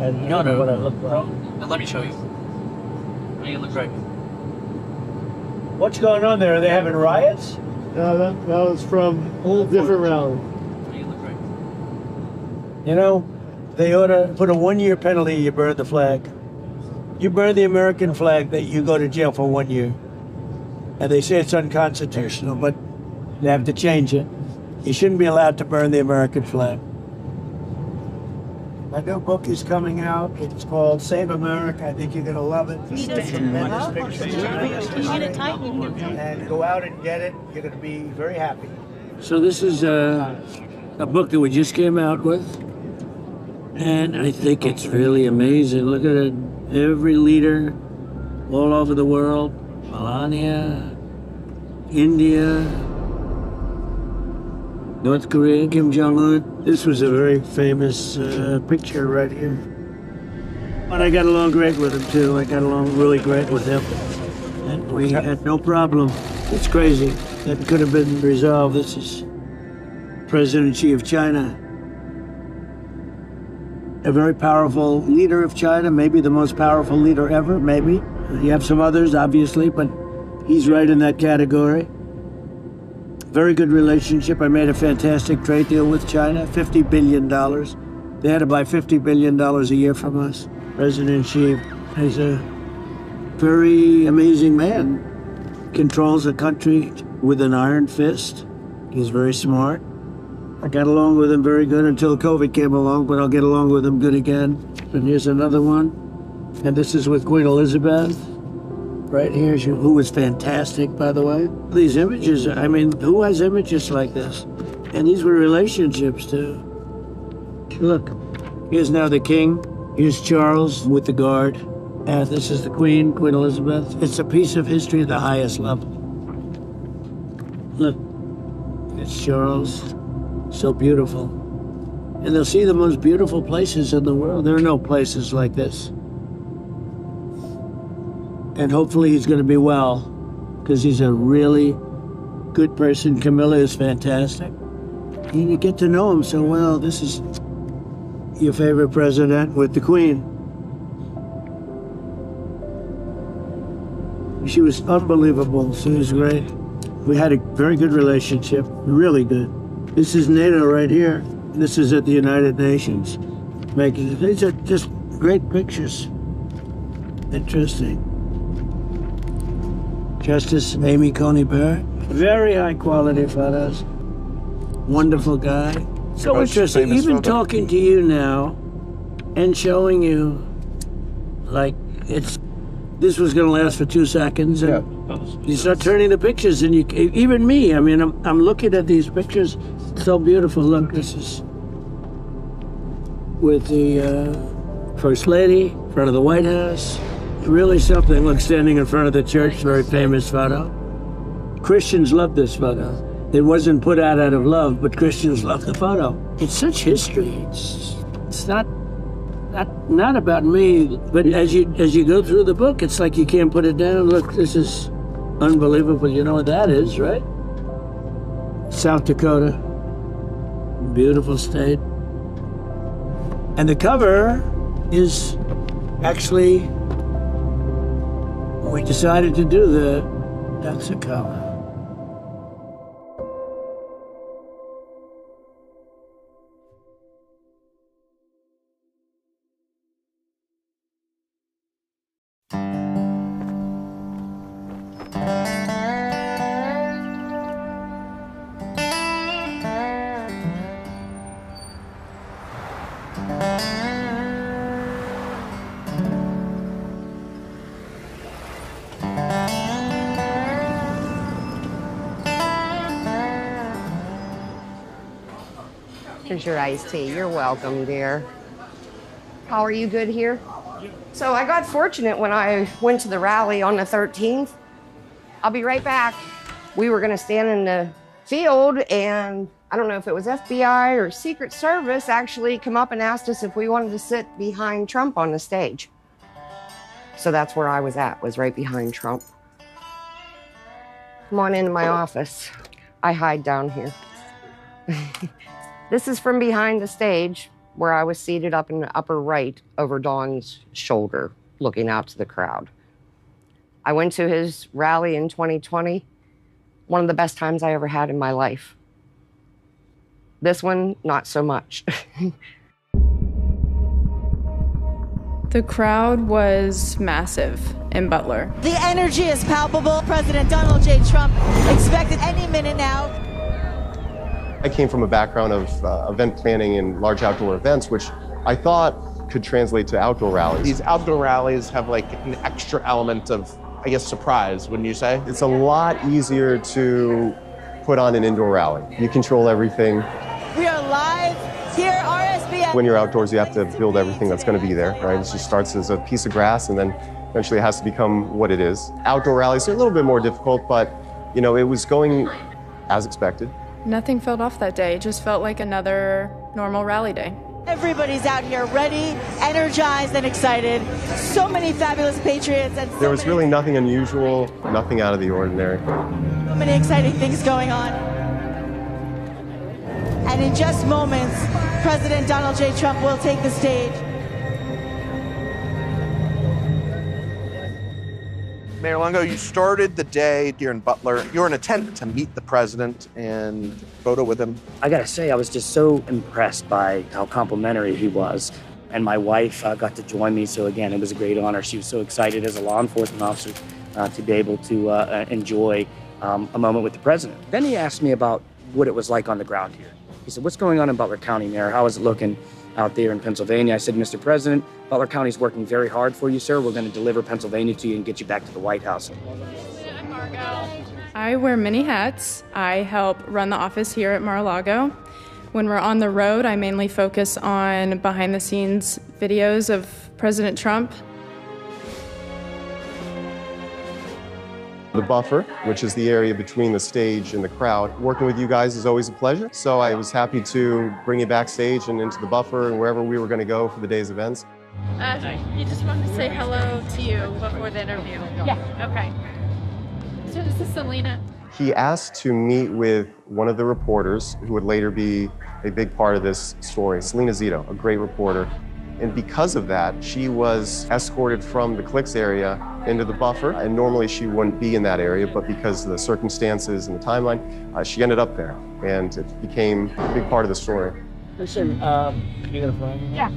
And no, what I look like. Let me show you. You look great. What's going on there? Are they having riots? No, that was from a different rally. You look great. You know, they ought to put a 1-year penalty. You burn the flag. You burn the American flag, that you go to jail for 1 year. And they say it's unconstitutional, but they have to change it. You shouldn't be allowed to burn the American flag. My new book is coming out. It's called Save America. I think you're going to love it. It's a tremendous picture. And go out and get it. You're going to be very happy. So this is a book that we just came out with. And I think it's really amazing. Look at it. Every leader all over the world. Melania, India, North Korea, Kim Jong-un. This was a very famous picture right here. But I got along great with him, too. I got along really great with him. And we had no problem. It's crazy. That could have been resolved. This is President Xi of China. A very powerful leader of China, maybe the most powerful leader ever, maybe. You have some others, obviously, but he's right in that category. Very good relationship. I made a fantastic trade deal with China, $50 billion. They had to buy $50 billion a year from us. President Xi is a very amazing man. Controls a country with an iron fist. He's very smart. I got along with him very good until COVID came along, but I'll get along with him good again. And here's another one. And this is with Queen Elizabeth. Right here, who was fantastic, by the way. These images, I mean, who has images like this? And these were relationships, too. Look, here's now the king. Here's Charles with the guard. And this is the Queen, Queen Elizabeth. It's a piece of history at the highest level. Look, it's Charles. So beautiful. And they'll see the most beautiful places in the world. There are no places like this. And hopefully he's going to be well, because he's a really good person. Camilla is fantastic. And you get to know him so well. This is your favorite president with the Queen. She was unbelievable. She was great. We had a very good relationship, really good. This is NATO right here. This is at the United Nations. These are just great pictures. Interesting. Justice Amy Coney Barrett. Very high quality photos. Wonderful guy. So interesting. Even talking to you now and showing you, like, this was going to last for 2 seconds. And you start turning the pictures, and even me, I mean, I'm looking at these pictures. So beautiful. Look, this is with the First Lady in front of the White House. Really something. Look, standing in front of the church, very famous photo. Christians love this photo. It wasn't put out of love, but Christians love the photo. It's such history. It's not about me, but as you go through the book, it's like you can't put it down. Look, this is unbelievable. You know what that is, right? South Dakota. Beautiful state. And the cover is actually, we decided to do that's a cover. Here's your iced tea. You're welcome, dear. How are you? Good here? So I got fortunate when I went to the rally on the 13th. I'll be right back. We were going to stand in the field, and I don't know if it was FBI or Secret Service actually come up and asked us if we wanted to sit behind Trump on the stage. So that's where I was at, was right behind Trump. Come on into my office. I hide down here. This is from behind the stage. where I was seated up in the upper right over Dawn's shoulder, looking out to the crowd. I went to his rally in 2020, one of the best times I ever had in my life. This one, not so much. The crowd was massive in Butler. The energy is palpable. President Donald J. Trump expected any minute now. I came from a background of event planning and large outdoor events, which I thought could translate to outdoor rallies. These outdoor rallies have like an extra element of, I guess, surprise, wouldn't you say? It's a lot easier to put on an indoor rally. You control everything. We are live here, RSBN. When you're outdoors, you have to build everything that's going to be there, right? It just starts as a piece of grass, and then eventually it has to become what it is. Outdoor rallies are a little bit more difficult, but you know, it was going as expected. Nothing felt off that day. It just felt like another normal rally day. Everybody's out here ready, energized, and excited. So many fabulous patriots. And There was really nothing unusual, nothing out of the ordinary. So many exciting things going on. And in just moments, President Donald J. Trump will take the stage. Mayor Longo, you started the day here in Butler. You were in an attempt to meet the president and photo with him. I gotta say, I was just so impressed by how complimentary he was. And my wife got to join me, so again, it was a great honor. She was so excited as a law enforcement officer to be able to enjoy a moment with the president. Then he asked me about what it was like on the ground here. He said, "What's going on in Butler County, Mayor? How is it looking out there in Pennsylvania?" I said, "Mr. President, Butler County is working very hard for you, sir. We're going to deliver Pennsylvania to you and get you back to the White House." I wear many hats. I help run the office here at Mar-a-Lago. When we're on the road, I mainly focus on behind-the-scenes videos of President Trump. The buffer, which is the area between the stage and the crowd. Working with you guys is always a pleasure, so I was happy to bring you backstage and into the buffer and wherever we were going to go for the day's events. He just wanted to say hello to you before the interview. Yeah. Okay. So this is Selena. He asked to meet with one of the reporters who would later be a big part of this story, Selena Zito, a great reporter. And because of that, she was escorted from the clicks area into the buffer. And normally she wouldn't be in that area, but because of the circumstances and the timeline, she ended up there. And it became a big part of the story. Listen, you gonna fun? Yeah.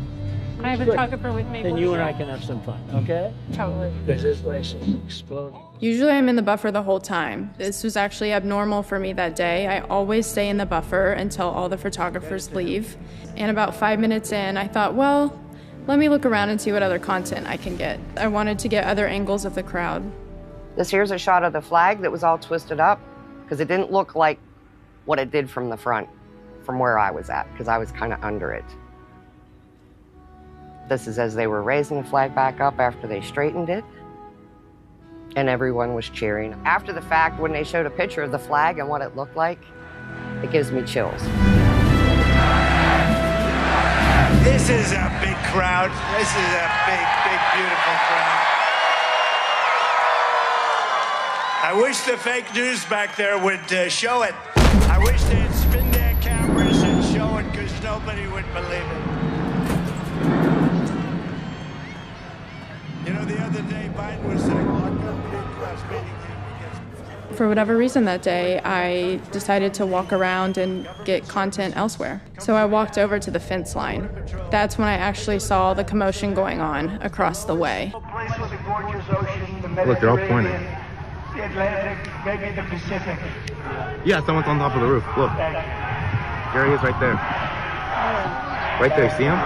I have a photographer with me. Then you and I can have some fun, okay? Totally. Because this place is exploding. Usually I'm in the buffer the whole time. This was actually abnormal for me that day. I always stay in the buffer until all the photographers leave. And about 5 minutes in, I thought, well, let me look around and see what other content I can get. I wanted to get other angles of the crowd. This here's a shot of the flag that was all twisted up because it didn't look like what it did from the front, from where I was at, because I was kind of under it. This is as they were raising the flag back up after they straightened it, and everyone was cheering. After the fact, when they showed a picture of the flag and what it looked like, it gives me chills. This is a big crowd. This is a big, big, beautiful crowd. I wish the fake news back there would show it. I wish they'd spin their cameras and show it, because nobody would believe it. You know, the other day, Biden was saying, well, I'm going to be across meeting here. For whatever reason that day, I decided to walk around and get content elsewhere. So I walked over to the fence line. That's when I actually saw the commotion going on across the way. Look, they're all pointing. The Atlantic, maybe the Pacific. Yeah, someone's on top of the roof. Look. There he is right there. Right there, see him?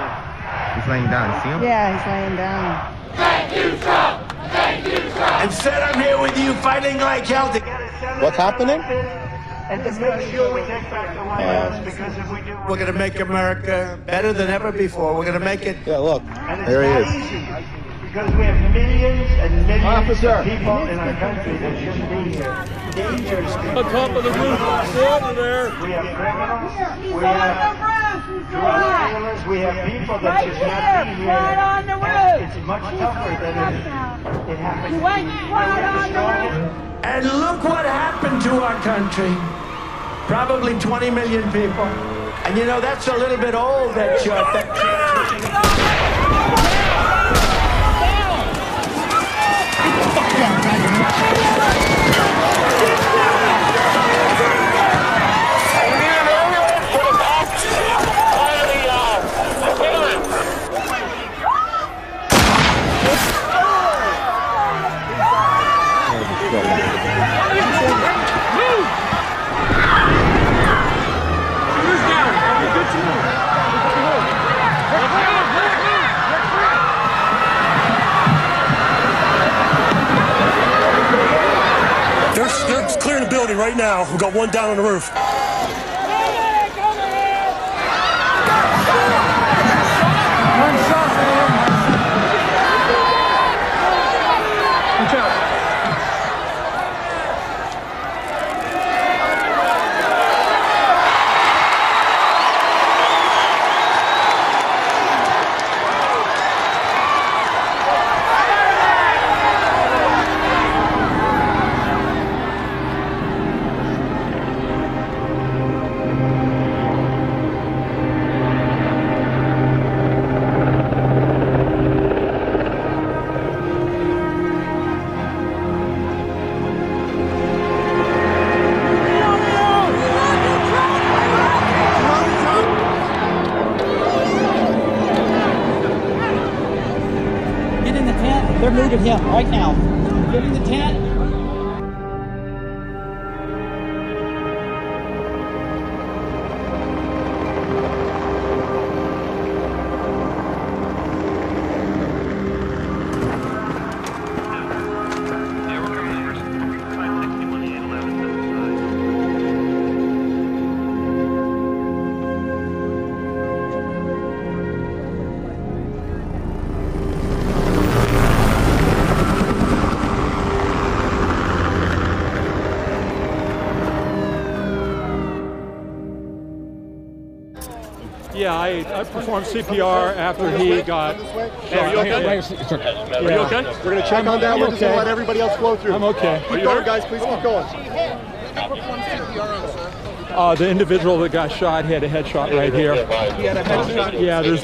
He's laying down, see him? Yeah, he's laying down. Thank you, Trump! Thank you, Trump! Instead, I'm here with you fighting like hell to get a What's happening? And to make sure we take back the White House, because if we do, we're going to make America better than ever before. We're going to make it. Yeah, look. There he is. Easy, because we have millions and millions of people in our country that shouldn't be here. On top of the roof, over there. We have criminals. We have drug dealers. We have people that should not be here. Right on the roof. It's much tougher than it happens. You went right on the roof. And look what happened to our country. Probably 20 million people. And you know, that's a little bit old, that shot. They're clearing the building right now. We've got one down on the roof. They're moving him right now. Get in the tent. Yeah, I performed CPR after he got shot. Are you okay? Are you okay? We're going to check on that. We're just going to let everybody else flow through. I'm okay. Keep going, guys. Please keep going. The individual that got shot, he had a headshot right here. He had a headshot? Yeah, there's...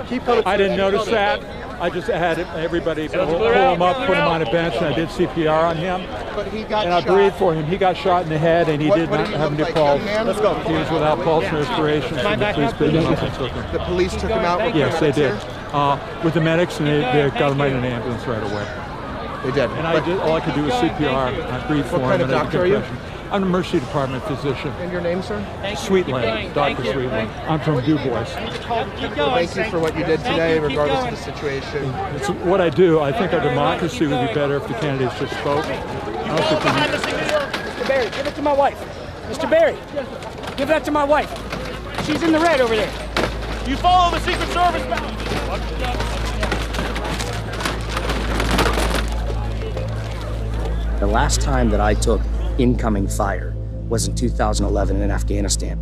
Keep coming. I didn't notice that. I just had everybody pull him up, put him on a bench, and I did CPR on him. But he got and I breathed for him. He got shot in the head, and he did not have any pulse. Let's go. He was without pulse or respiration, so the police picked him up and took him. The police took him out? Yes, they did. With the medics, and they got him right in an ambulance right away. They did. And all I could do was CPR. I breathed for him. What kind of doctor are you? I'm a Mercy Department physician. And your name, sir? Sweetland, Dr. Sweetland. I'm from Du Bois. Thank you for what you did today, regardless of the situation. It's what I do. I think our democracy would be better if the candidates just spoke. Mr. Barry, give it to my wife. Mr. Barry, give that to my wife. She's in the red over there. You follow the Secret Service back. The last time that I took incoming fire was in 2011 in Afghanistan.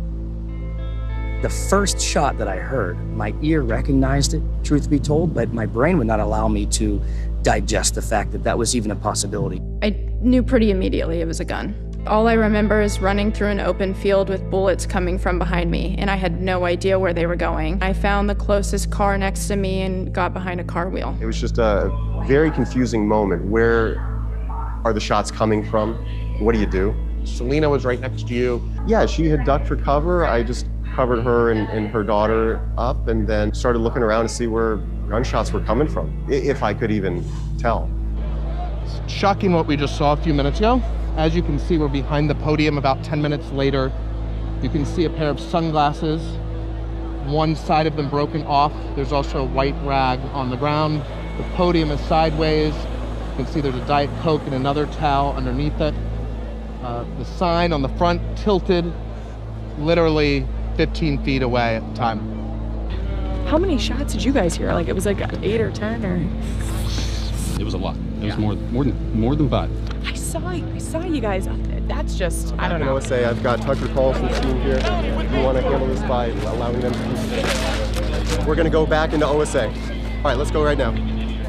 The first shot that I heard, my ear recognized it, truth be told, but my brain would not allow me to digest the fact that that was even a possibility. I knew pretty immediately it was a gun. All I remember is running through an open field with bullets coming from behind me, and I had no idea where they were going. I found the closest car next to me and got behind a car wheel. It was just a very confusing moment. Where are the shots coming from? What do you do? Selena was right next to you. Yeah, she had ducked for cover. I just covered her and her daughter up and then started looking around to see where gunshots were coming from, if I could even tell. Shocking what we just saw a few minutes ago. As you can see, we're behind the podium about 10 minutes later. You can see a pair of sunglasses, one side of them broken off. There's also a white rag on the ground. The podium is sideways. You can see there's a Diet Coke and another towel underneath it. The sign on the front tilted literally 15 feet away at the time. How many shots did you guys hear? Like it was like 8 or 10 or? It was a lot. It was more than 5. I saw you guys. That's just, I don't know. OSA, I've got Tucker Carlson's team here. We want to handle this by allowing them to do. We're going to go back into OSA. All right, let's go right now.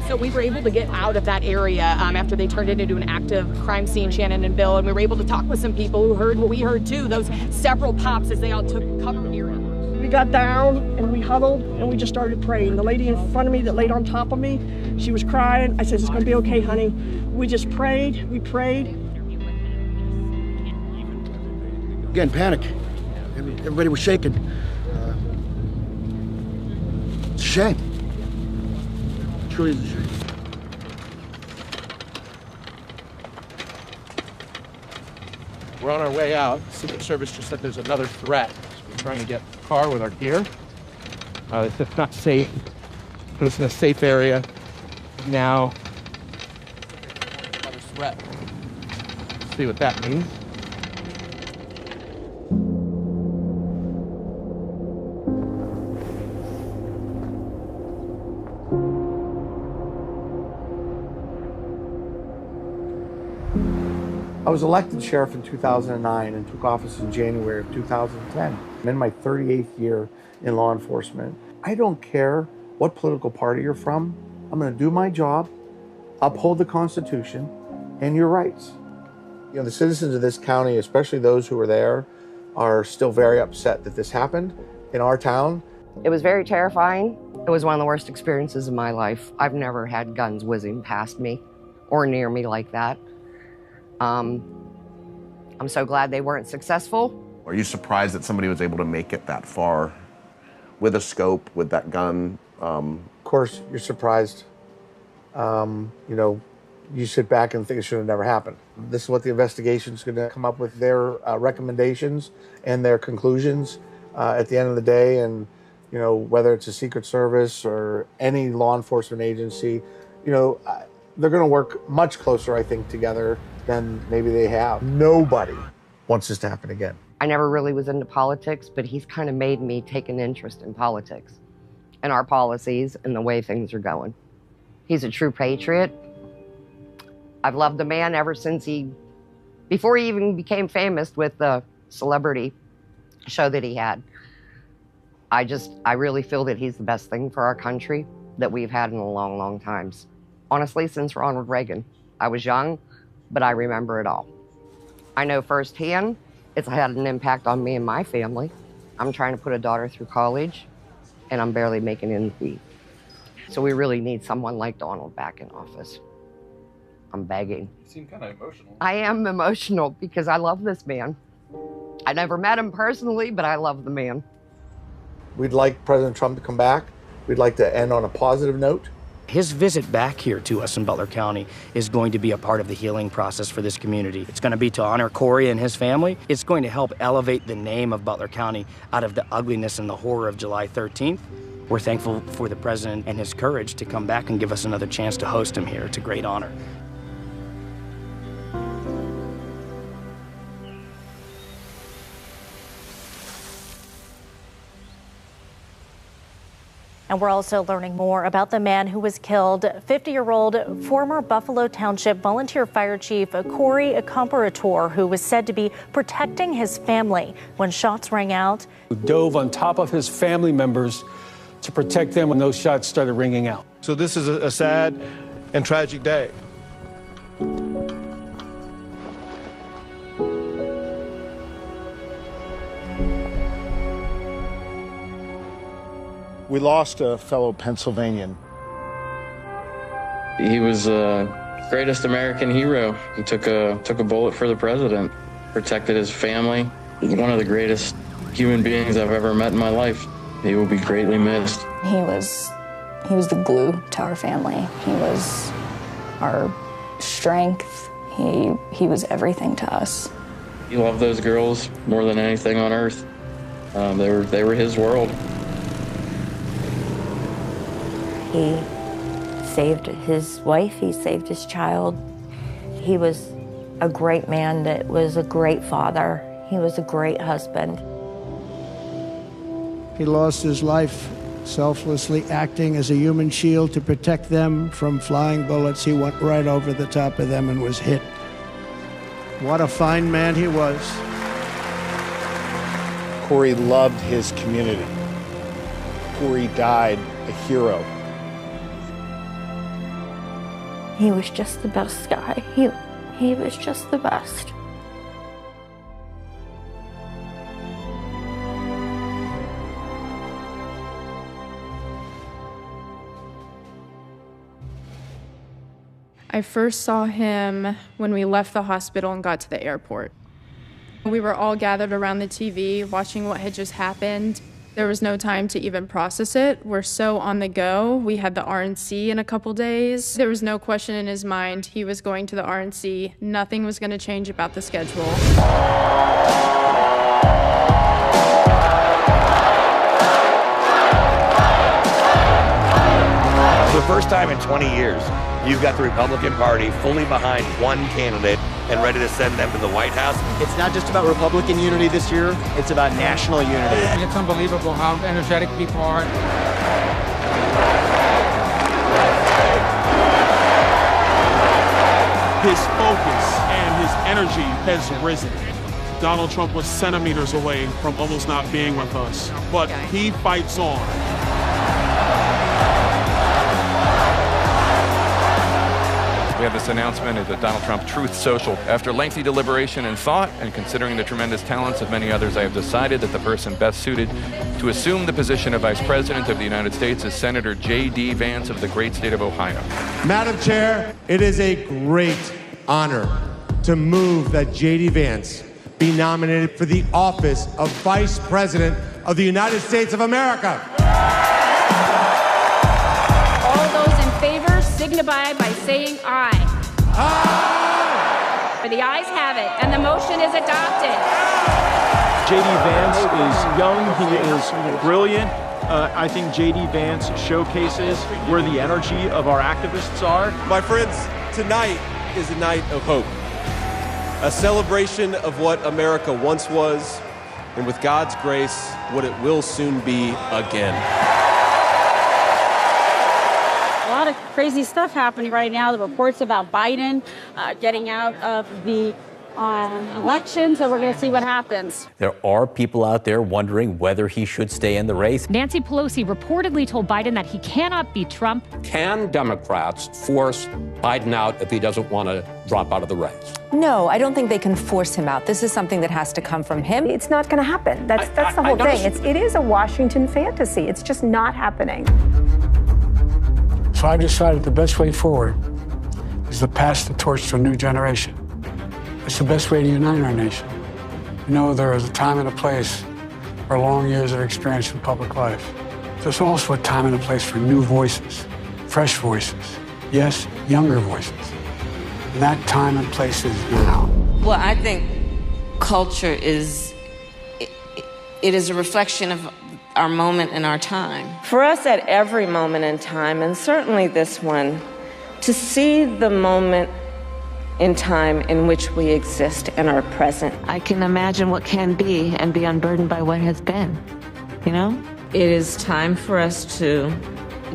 So we were able to get out of that area after they turned it into an active crime scene, Shannon and Bill, and we were able to talk with some people who heard what we heard too, those several pops as they all took cover here. got down and we huddled and we just started praying. The lady in front of me that laid on top of me, she was crying. I said, it's gonna be okay, honey. We just prayed, we prayed. Again, panic. Everybody was shaking. It's a shame. It truly is a shame. We're on our way out. Secret Service just said there's another threat. So we're trying to get in the car with our gear. It's just not safe. Put us in a safe area. Now, another threat. Let's see what that means. I was elected sheriff in 2009 and took office in January of 2010. I'm in my 38th year in law enforcement. I don't care what political party you're from. I'm going to do my job, uphold the Constitution and your rights. You know, the citizens of this county, especially those who were there, are still very upset that this happened in our town. It was very terrifying. It was one of the worst experiences of my life. I've never had guns whizzing past me or near me like that. I'm so glad they weren't successful. Are you surprised that somebody was able to make it that far with a scope, with that gun? Of course, you're surprised. You know, you sit back and think it should have never happened. This is what the investigation's going to come up with, their recommendations and their conclusions at the end of the day. And, you know, whether it's a Secret Service or any law enforcement agency, you know, they're going to work much closer, I think, together than maybe they have. Nobody wants this to happen again. I never really was into politics, but he's kind of made me take an interest in politics and our policies and the way things are going. He's a true patriot. I've loved the man ever since before he even became famous with the celebrity show that he had. I really feel that he's the best thing for our country that we've had in a long, long time. Honestly, since Ronald Reagan. I was young, but I remember it all. I know firsthand it's had an impact on me and my family. I'm trying to put a daughter through college, and I'm barely making ends meet. So we really need someone like Donald back in office. I'm begging. You seem kind of emotional. I am emotional because I love this man. I never met him personally, but I love the man. We'd like President Trump to come back. We'd like to end on a positive note. His visit back here to us in Butler County is going to be a part of the healing process for this community. It's going to be to honor Corey and his family. It's going to help elevate the name of Butler County out of the ugliness and the horror of July 13th. We're thankful for the president and his courage to come back and give us another chance to host him here. It's a great honor. And we're also learning more about the man who was killed, 50-year-old former Buffalo Township volunteer fire chief Corey Comparator, who was said to be protecting his family when shots rang out. Who dove on top of his family members to protect them when those shots started ringing out. So this is a sad and tragic day. We lost a fellow Pennsylvanian. He was greatest American hero. He took a bullet for the president, protected his family. He's one of the greatest human beings I've ever met in my life. He will be greatly missed. He was the glue to our family. He was our strength. He was everything to us. He loved those girls more than anything on earth. They were his world. He saved his wife, he saved his child. He was a great man that was a great father. He was a great husband. He lost his life selflessly acting as a human shield to protect them from flying bullets. He went right over the top of them and was hit. What a fine man he was. Corey loved his community. Corey died a hero. He was just the best guy. He was just the best. I first saw him when we left the hospital and got to the airport. We were all gathered around the TV watching what had just happened. There was no time to even process it. We're so on the go. We had the RNC in a couple days. There was no question in his mind. He was going to the RNC. Nothing was going to change about the schedule. For the first time in 20 years, you've got the Republican Party fully behind one candidate and ready to send them to the White House. It's not just about Republican unity this year, it's about national unity. It's unbelievable how energetic people are. His focus and his energy has risen. Donald Trump was centimeters away from almost not being with us, but he fights on. We have this announcement of the Donald Trump Truth Social. After lengthy deliberation and thought, and considering the tremendous talents of many others, I have decided that the person best suited to assume the position of Vice President of the United States is Senator J.D. Vance of the great state of Ohio. Madam Chair, it is a great honor to move that J.D. Vance be nominated for the office of Vice President of the United States of America. All those in favor signify by saying aye. Aye! The ayes have it, and the motion is adopted. J.D. Vance is young, he is brilliant. I think J.D. Vance showcases where the energy of our activists are. My friends, tonight is a night of hope. A celebration of what America once was, and with God's grace, what it will soon be again. A lot of crazy stuff happening right now. The reports about Biden getting out of the election, so we're going to see what happens. There are people out there wondering whether he should stay in the race. Nancy Pelosi reportedly told Biden that he cannot beat Trump. Can Democrats force Biden out if he doesn't want to drop out of the race? No, I don't think they can force him out. This is something that has to come from him. It's not going to happen. That's the whole thing. It is a Washington fantasy. It's just not happening. So I've decided the best way forward is to pass the torch to a new generation. It's the best way to unite our nation. You know, there is a time and a place for long years of experience in public life. There's also a time and a place for new voices, fresh voices, yes, younger voices. And that time and place is now. Well, I think culture is a reflection of our moment in our time. For us at every moment in time, and certainly this one, to see the moment in time in which we exist and are present. I can imagine what can be and be unburdened by what has been, you know? It is time for us to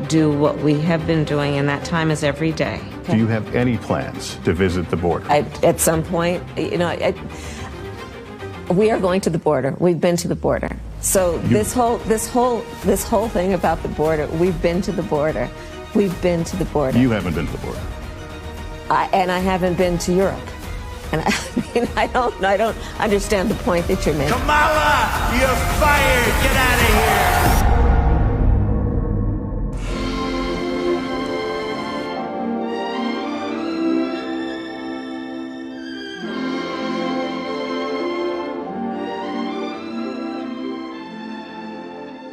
do what we have been doing, and that time is every day. Do you have any plans to visit the border? At some point, you know, we are going to the border. We've been to the border. So this whole thing about the border, we've been to the border. We've been to the border. You haven't been to the border. And I haven't been to Europe. And I don't understand the point that you're making. Kamala, you're fired. Get out of here.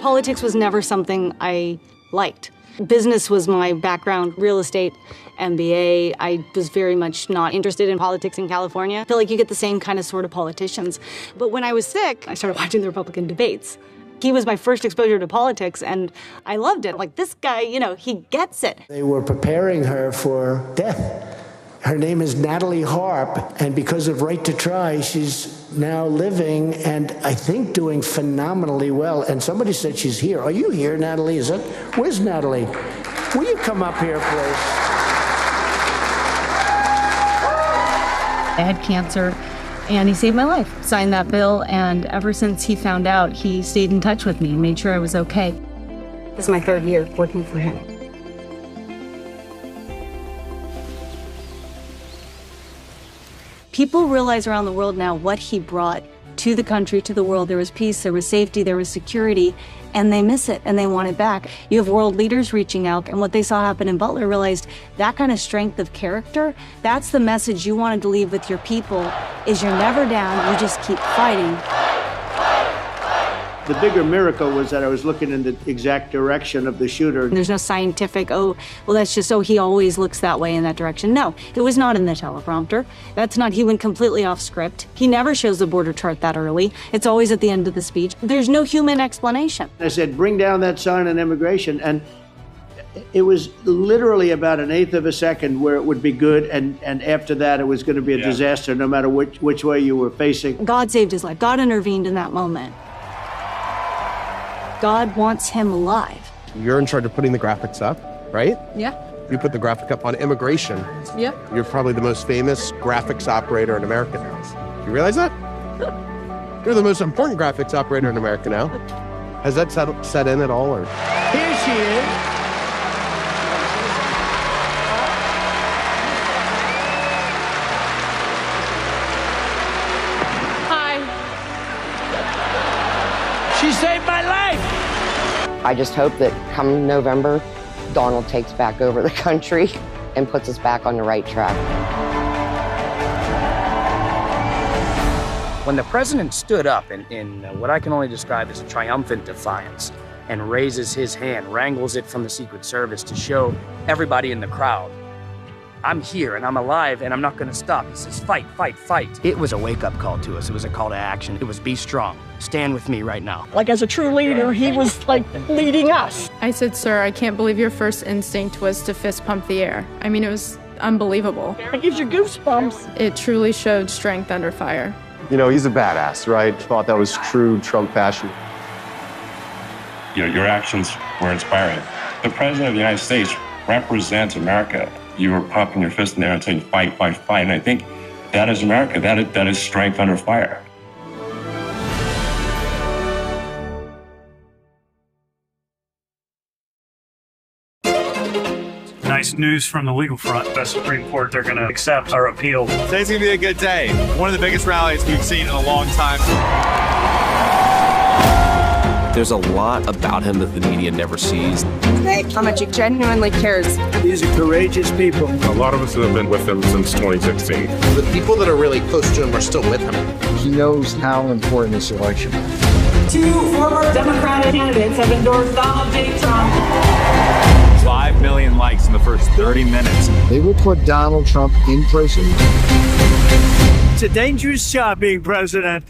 Politics was never something I liked. Business was my background, real estate, MBA. I was very much not interested in politics in California. I feel like you get the same kind of sort of politicians. But when I was sick, I started watching the Republican debates. He was my first exposure to politics, and I loved it. Like, this guy, you know, he gets it. They were preparing her for death. Her name is Natalie Harp, and because of Right to Try, she's now living and I think doing phenomenally well. And somebody said she's here. Are you here, Natalie? Where's Natalie? Will you come up here, please? I had cancer, and he saved my life. Signed that bill, and ever since he found out, he stayed in touch with me and made sure I was okay. This is my third year working for him. People realize around the world now what he brought to the country, to the world. There was peace, there was safety, there was security, and they miss it and they want it back. You have world leaders reaching out, and what they saw happen in Butler realized that kind of strength of character, that's the message you wanted to leave with your people, is you're never down, you just keep fighting. The bigger miracle was that I was looking in the exact direction of the shooter. There's no scientific, oh, well, that's just, oh, he always looks that way in that direction. No, it was not in the teleprompter. That's not, he went completely off script. He never shows the border chart that early. It's always at the end of the speech. There's no human explanation. I said, bring down that sign on immigration. And it was literally about an eighth of a second where it would be good. And after that, it was going to be a disaster, no matter which way you were facing. God saved his life. God intervened in that moment. God wants him alive. You're in charge of putting the graphics up, right? Yeah. You put the graphic up on immigration. Yeah. You're probably the most famous graphics operator in America now. You realize that? You're the most important graphics operator in America now. Has that set in at all? Or? Here she is. She saved my life! I just hope that come November, Donald takes back over the country and puts us back on the right track. When the president stood up in what I can only describe as a triumphant defiance and raises his hand, wrangles it from the Secret Service to show everybody in the crowd, I'm here and I'm alive and I'm not gonna stop. He says, fight, fight, fight. It was a wake-up call to us. It was a call to action. It was be strong. Stand with me right now. Like, as a true leader, he was like leading us. I said, sir, I can't believe your first instinct was to fist pump the air. I mean, it was unbelievable. It gives you goosebumps. It truly showed strength under fire. You know, he's a badass, right? Thought that was true Trump fashion. You know, your actions were inspiring. The president of the United States represents America. You were pumping your fist in there and saying, fight, fight, fight. And I think that is America. That is strength under fire. Nice news from the legal front. The Supreme Court, they're going to accept our appeal. Today's going to be a good day. One of the biggest rallies we've seen in a long time. There's a lot about him that the media never sees. How much he genuinely cares. These are courageous people. A lot of us have been with him since 2016. The people that are really close to him are still with him. He knows how important this election is. 2 former Democratic candidates have endorsed Donald J. Trump. 5 million likes in the first 30 minutes. They will put Donald Trump in prison. It's a dangerous job being president.